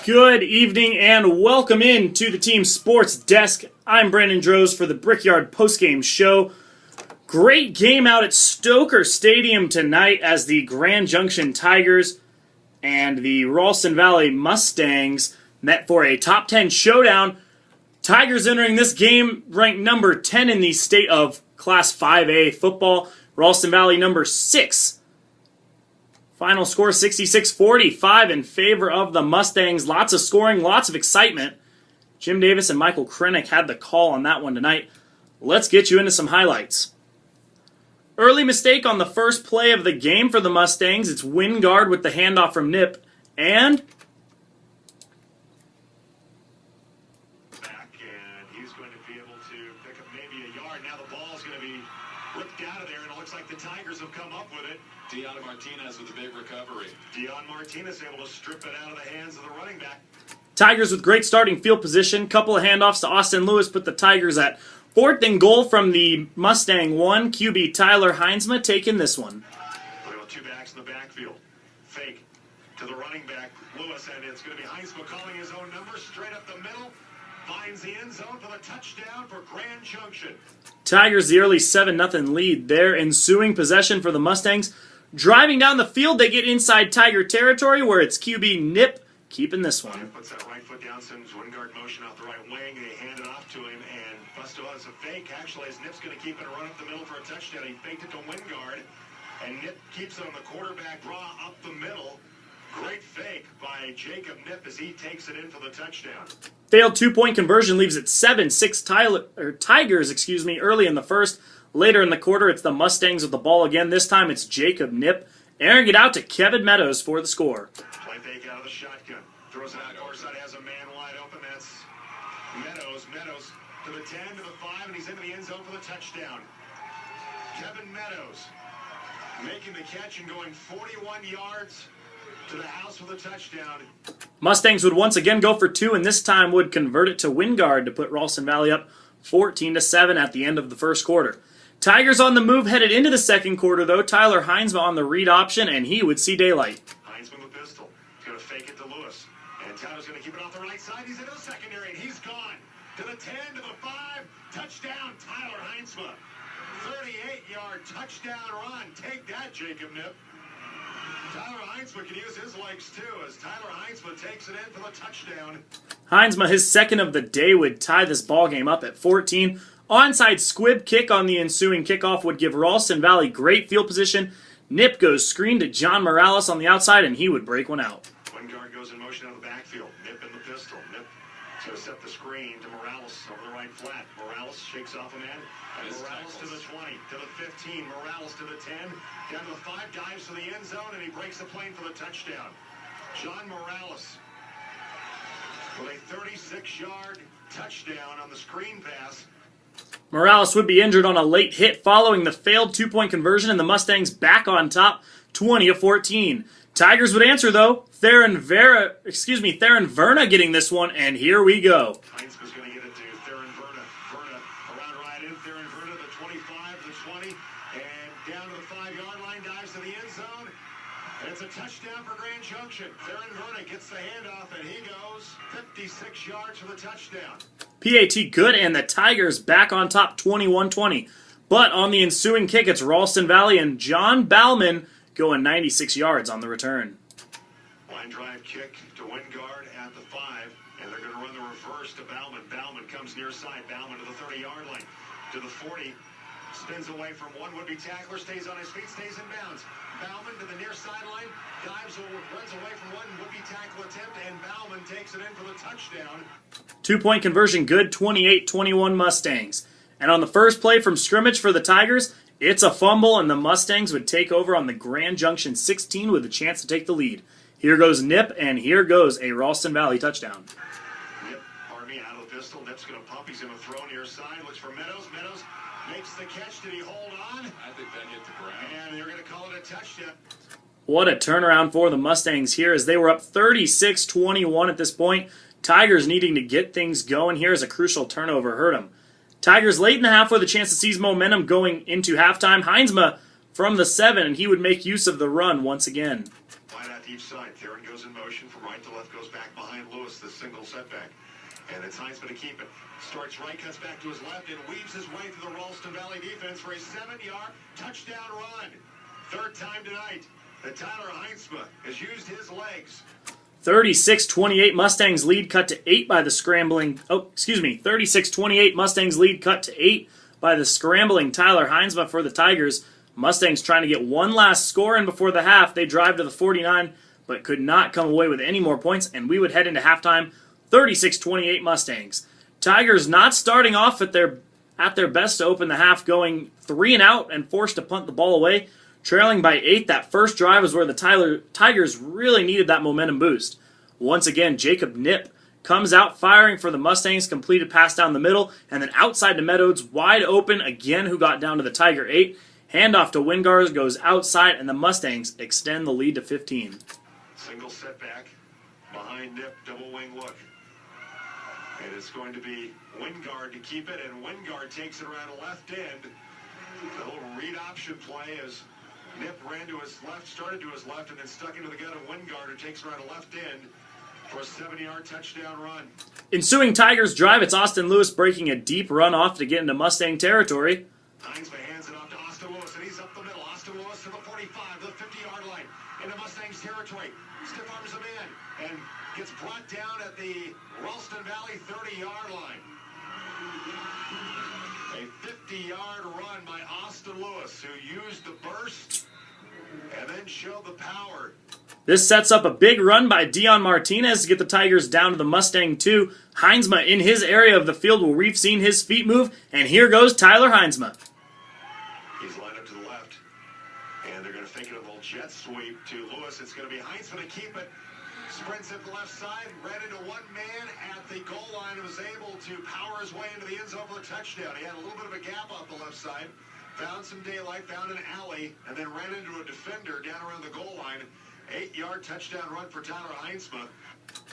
Good evening and welcome in to the Team Sports Desk. I'm Brandon Droz for the Brickyard postgame show. Great game out at Stoker Stadium tonight as the Grand Junction Tigers and the Ralston Valley Mustangs met for a top 10 showdown. Tigers entering this game ranked number 10 in the state of Class 5A football. Ralston Valley number 6. Final score 66-45 in favor of the Mustangs. Lots of scoring, lots of excitement. Jim Davis and Michael Krennick had the call on that one tonight. Let's get you into some highlights. Early mistake on the first play of the game for the Mustangs. It's Wingard with the handoff from Nip. And he's going to be able to pick up maybe a yard. Now the ball's going to be ripped out of there, and it looks like the Tigers have come up with it. Dion Martinez with a big recovery. Dion Martinez able to strip it out of the hands of the running back. Tigers with great starting field position. Couple of handoffs to Austin Lewis put the Tigers at 4th and goal from the Mustang 1. QB Tyler Heinsma taking this one. With two backs in the backfield. Fake to the running back, Lewis, and it's going to be Heinsma calling his own number straight up the middle. Finds the end zone for the touchdown for Grand Junction. Tigers the early 7-0 lead. Their ensuing possession for the Mustangs. Driving down the field, they get inside Tiger territory where it's QB Nip keeping this one. Puts that right foot down, sends Wingard motion out the right wing. They hand it off to him, and Busto has a fake. Actually, as Nip's going to keep it and run up the middle for a touchdown. He faked it to Wingard, and Nip keeps it on the quarterback draw up the middle. Great fake by Jacob Nip as he takes it in for the touchdown. Failed 2-point conversion leaves it 7-6 Tigers early in the first. Later in the quarter, it's the Mustangs with the ball again. This time it's Jacob Nip airing it out to Kevin Meadows for the score. Play fake out of the shotgun. Throws it out far side, has a man wide open. That's Meadows. Meadows to the 10, to the 5, and he's into the end zone for the touchdown. Kevin Meadows making the catch and going 41 yards to the house with a touchdown. Mustangs would once again go for 2, and this time would convert it to Wingard to put Ralston Valley up 14-7 at the end of the first quarter. Tigers on the move headed into the second quarter, though. Tyler Heinsma on the read option, and he would see daylight. Heinsma with pistol. He's going to fake it to Lewis. And Tyler's going to keep it off the right side. He's into the secondary, and he's gone. To the 10, to the 5. Touchdown, Tyler Heinsma. 38-yard touchdown run. Take that, Jacob Nip. Tyler Heinsma can use his legs, too, as Tyler Heinsma takes it in for the touchdown. Heinsma, his second of the day, would tie this ball game up at 14. Onside squib kick on the ensuing kickoff would give Ralston Valley great field position. Nip goes screen to John Morales on the outside, and he would break one out. Wingard goes in motion out of the backfield. Nip in the pistol. Nip is going to set the screen to Morales over the right flat. Morales shakes off a man. And Morales to the 20, to the 15. Morales to the 10. Down to the 5, dives to the end zone, and he breaks the plane for the touchdown. John Morales with a 36-yard touchdown on the screen pass. Morales would be injured on a late hit following the failed 2-point conversion, and the Mustangs back on top, 20-14. Tigers would answer, though. Theron Verna getting this one, and here we go. Heinsma's going to get it to Theron Verna. Verna around right in. Theron Verna, the 25, the 20, and down to the 5-yard line, dives to the end zone. And it's a touchdown for Grand Junction. Theron Verna gets the handoff, and he goes 56 yards for the touchdown. PAT good, and the Tigers back on top, 21-20. But on the ensuing kick, it's Ralston Valley and John Bauman going 96 yards on the return. Line drive kick to Wingard at the 5, and they're going to run the reverse to Bauman. Bauman comes near side. Bauman to the 30-yard line, to the 40. Spins away from one would-be tackler, stays on his feet, stays in bounds. Bauman to the near sideline, dives over, runs away from one would-be tackle attempt, and Bauman takes it in for the touchdown. 2-point conversion good, 28-21 Mustangs. And on the first play from scrimmage for the Tigers, it's a fumble, and the Mustangs would take over on the Grand Junction 16 with a chance to take the lead. Here goes Nip, and here goes a Ralston Valley touchdown. Nip, out of the pistol. Nip's going to pump. He's going to throw near side. Looks for Meadows. Meadows makes the catch. Did he hold on? I think that hit the ground. And they're going to call it a touchdown. What a turnaround for the Mustangs here as they were up 36-21 at this point. Tigers needing to get things going here as a crucial turnover hurt them. Tigers late in the half with a chance to seize momentum going into halftime. Heinsma from the 7, and he would make use of the run once again. Wide out left each side. Theron goes in motion. From right to left goes back behind Lewis, the single setback. And it's Heinzman to keep it. Starts right, cuts back to his left, and weaves his way through the Ralston Valley defense for a 7-yard touchdown run. Third time tonight that Tyler Heinzman has used his legs. 36-28 Mustangs lead cut to 8 by the scrambling. 36-28 Mustangs lead cut to 8 by the scrambling Tyler Heinzma for the Tigers. Mustangs trying to get one last score in before the half. They drive to the 49, but could not come away with any more points, and we would head into halftime 36-28 Mustangs. Tigers not starting off at their best to open the half, going 3 and out and forced to punt the ball away. Trailing by 8, that first drive is where the Tigers really needed that momentum boost. Once again, Jacob Knipp comes out firing for the Mustangs, completed pass down the middle, and then outside to Meadows, wide open again, who got down to the Tiger 8. Handoff to Wingard goes outside, and the Mustangs extend the lead to 15. Single setback behind Knipp, double wing look. And it's going to be Wingard to keep it, and Wingard takes it around the left end. The little read option play as Knipp ran to his left, started to his left, and then stuck into the gut of Wingard, who takes around the left end for a 7-yard touchdown run. Ensuing Tigers drive, it's Austin Lewis breaking a deep run off to get into Mustang territory. Heinzman hands it off to Austin Lewis, and he's up the middle. Austin Lewis to the 45, to the 50-yard line, into Mustangs territory. Stiff arms him in, and gets brought down at the Ralston Valley 30-yard line. A 50-yard run by Austin Lewis, who used the burst and then showed the power. This sets up a big run by Dion Martinez to get the Tigers down to the Mustang 2. Heinzma in his area of the field where we've seen his feet move, and here goes Tyler Heinzma. He's lined up to the left, and they're going to fake it a little jet sweep to Lewis. It's going to be Heinzma to keep it. Sprints at the left side, ran into one man at the goal line and was able to power his way into the end zone for the touchdown. He had a little bit of a gap off the left side, found some daylight, found an alley, and then ran into a defender down around the goal line. 8-yard touchdown run for Tyler Heinzma.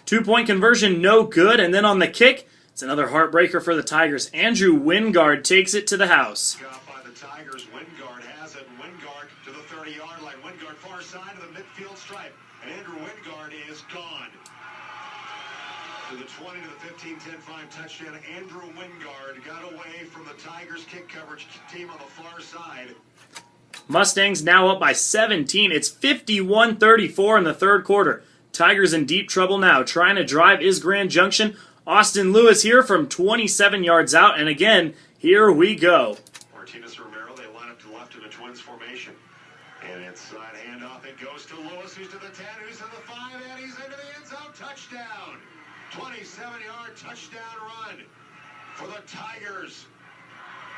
2-point conversion, no good, and then on the kick, it's another heartbreaker for the Tigers. Andrew Wingard takes it to the house. Got by the Tigers. Wingard has it. Wingard to the 30-yard line. Wingard far side of the midfield stripe. And Andrew Wingard is gone. To the 20 to the 15, 10-5 touchdown. Andrew Wingard got away from the Tigers kick coverage team on the far side. Mustangs now up by 17. It's 51-34 in the third quarter. Tigers in deep trouble now. Trying to drive is Grand Junction. Austin Lewis here from 27 yards out. And again, here we go. Martinez Romero, they line up to the left in a Twins formation. And inside handoff, it goes to Lewis, who's to the 10, who's to the 5, and he's into the end zone. Touchdown. 27-yard touchdown run for the Tigers.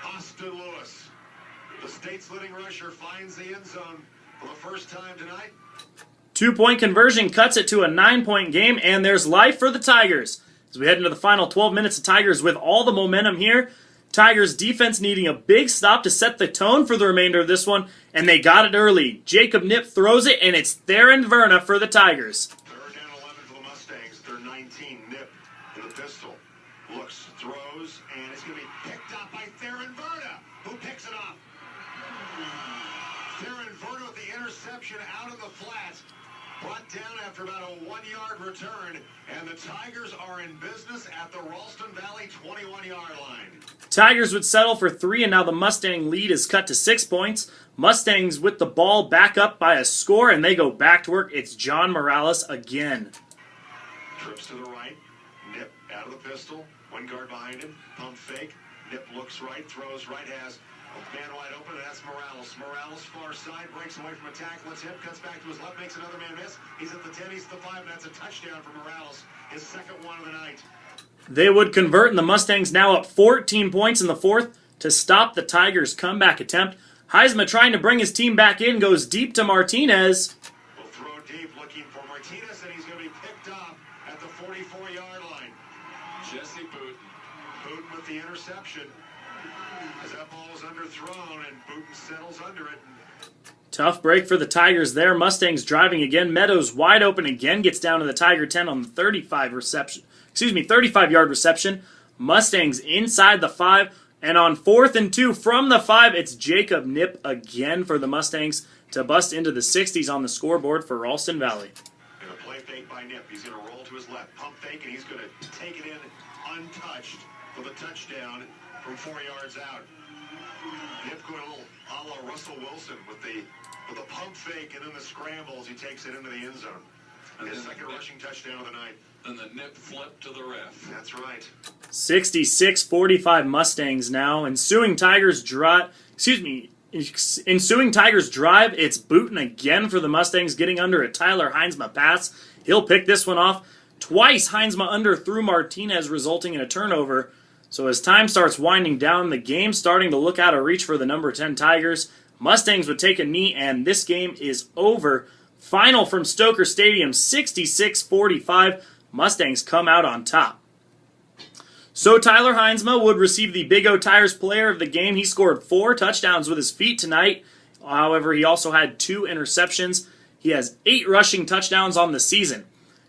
Austin Lewis, the state's leading rusher, finds the end zone for the first time tonight. 2-point conversion cuts it to a 9-point game, and there's life for the Tigers. As we head into the final 12 minutes of Tigers with all the momentum here, Tigers defense needing a big stop to set the tone for the remainder of this one, and they got it early. Jacob Knipp throws it, and it's Theron Verna for the Tigers. Third down 11 for the Mustangs. They're 19. Knipp in the pistol. Looks, throws, and it's going to be picked up by Theron Verna, who picks it up. Theron Verna with the interception out of the flat. Brought down after about a 1-yard return, and the Tigers are in business at the Ralston Valley 21-yard line. Tigers would settle for 3, and now the Mustang lead is cut to 6 points. Mustangs with the ball back up by a score, and they go back to work. It's John Morales again. Trips to the right. Knipp out of the pistol. Wingard behind him. Pump fake. Knipp looks right, throws right, has a man wide open, and that's Morales. Morales far side, breaks away from a tackle. It's him, cuts back to his left, makes another man miss. He's at the 10, he's at the 5, and that's a touchdown for Morales. His second one of the night. They would convert, and the Mustangs now up 14 points in the fourth to stop the Tigers' comeback attempt. Heisman trying to bring his team back in, goes deep to Martinez. Will throw deep, looking for Martinez, and he's going to be picked off at the 44-yard line. Jesse Booten. Booten with the interception. As that ball is underthrown, and Booten settles under it. Tough break for the Tigers there. Mustangs driving again. Meadows wide open again. Gets down to the Tiger 10 on the 35-yard reception. Mustangs inside the 5. And on 4th and 2 from the 5, it's Jacob Knipp again for the Mustangs. to bust into the 60s on the scoreboard for Ralston Valley. And a play fake by Nip. He's going to roll to his left. Pump fake, and he's going to take it in untouched for the touchdown from 4 yards out. Nip going a little a la Russell Wilson with the pump fake and then the scrambles. He takes it into the end zone. And his second rushing touchdown of the night. And the Nip flip to the ref. That's right. 66-45 Mustangs now. Ensuing Tigers drive, it's booting again for the Mustangs, getting under a Tyler Heinsma pass. He'll pick this one off. Twice Heinsma underthrew Martinez, resulting in a turnover. So as time starts winding down, the game's starting to look out of reach for the number 10 Tigers. Mustangs would take a knee, and this game is over. Final from Stoker Stadium, 66-45. Mustangs come out on top. So Tyler Heinsma would receive the Big O Tires Player of the Game. He scored 4 touchdowns with his feet tonight. However, he also had 2 interceptions. He has 8 rushing touchdowns on the season.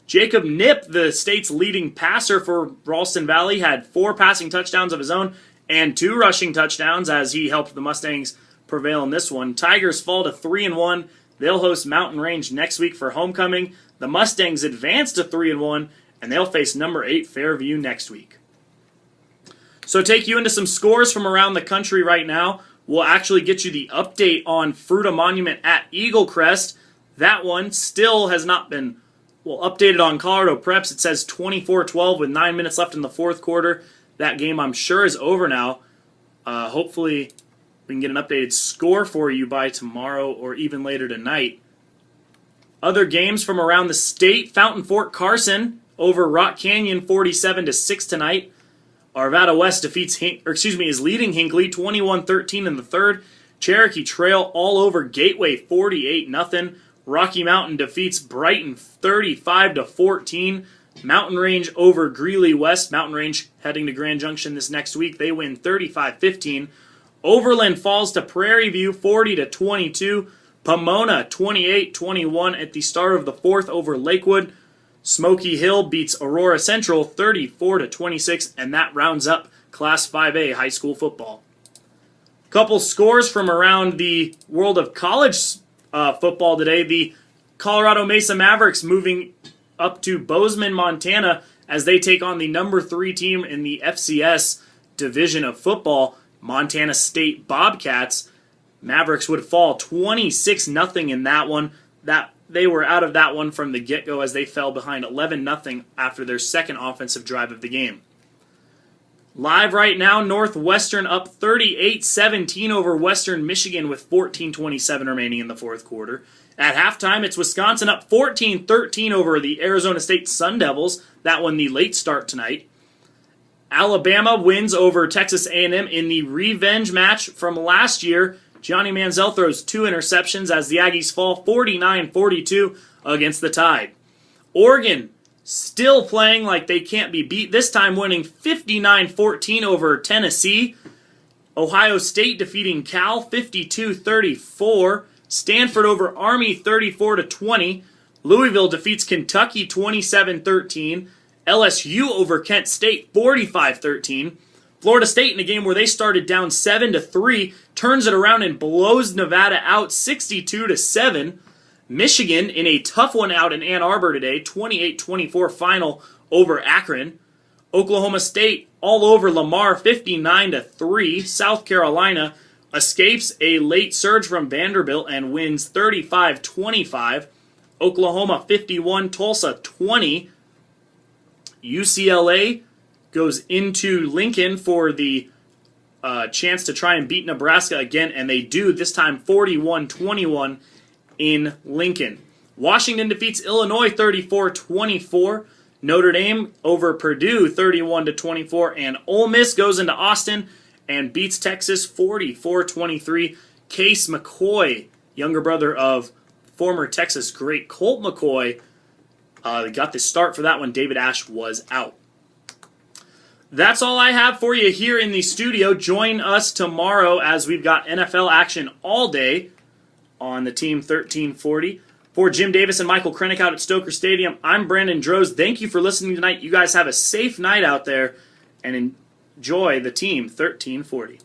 Jacob Nip, the state's leading passer for Ralston Valley, had 4 passing touchdowns of his own and 2 rushing touchdowns as he helped the Mustangs prevail in this one. Tigers fall to 3-1. They'll host Mountain Range next week for homecoming. The Mustangs advance to 3-1, and they'll face number 8 Fairview next week. So take you into some scores from around the country right now. We'll actually get you the update on Fruita Monument at Eagle Crest. That one still has not been updated on Colorado Preps. It says 24-12 with 9 minutes left in the fourth quarter. That game, I'm sure, is over now. Hopefully, we can get an updated score for you by tomorrow or even later tonight. Other games from around the state: Fountain Fort Carson over Rock Canyon 47-6 tonight. Arvada West is leading Hinckley 21-13 in the third. Cherokee Trail all over Gateway 48-0. Rocky Mountain defeats Brighton 35-14. Mountain Range over Greeley West. Mountain Range heading to Grand Junction this next week. They win 35-15. Overland falls to Prairie View 40-22. Pomona 28-21 at the start of the fourth over Lakewood. Smoky Hill beats Aurora Central 34-26, and that rounds up Class 5A high school football. Couple scores from around the world of college football today. The Colorado Mesa Mavericks moving up to Bozeman, Montana, as they take on the number 3 team in the FCS division of football, Montana State Bobcats. Mavericks would fall 26-0 in that one. They were out of that one from the get-go as they fell behind 11-0 after their second offensive drive of the game. Live right now, Northwestern up 38-17 over Western Michigan with 14:27 remaining in the fourth quarter. At halftime, it's Wisconsin up 14-13 over the Arizona State Sun Devils. That one the late start tonight. Alabama wins over Texas A&M in the revenge match from last year. Johnny Manziel throws 2 interceptions as the Aggies fall 49-42 against the Tide. Oregon still playing like they can't be beat, this time winning 59-14 over Tennessee. Ohio State defeating Cal 52-34. Stanford over Army 34-20. Louisville defeats Kentucky 27-13. LSU over Kent State 45-13. Florida State, in a game where they started down 7-3, turns it around and blows Nevada out 62-7. Michigan in a tough one out in Ann Arbor today, 28-24 final over Akron. Oklahoma State all over Lamar 59-3. South Carolina escapes a late surge from Vanderbilt and wins 35-25. Oklahoma 51, Tulsa 20. UCLA goes into Lincoln for the chance to try and beat Nebraska again, and they do, this time 41-21 in Lincoln. Washington defeats Illinois 34-24. Notre Dame over Purdue 31-24, and Ole Miss goes into Austin and beats Texas 44-23. Case McCoy, younger brother of former Texas great Colt McCoy, got the start for that one. David Ash was out. That's all I have for you here in the studio. Join us tomorrow as we've got NFL action all day on the Team 1340. For Jim Davis and Michael Krennick out at Stoker Stadium, I'm Brandon Droz. Thank you for listening tonight. You guys have a safe night out there and enjoy the Team 1340.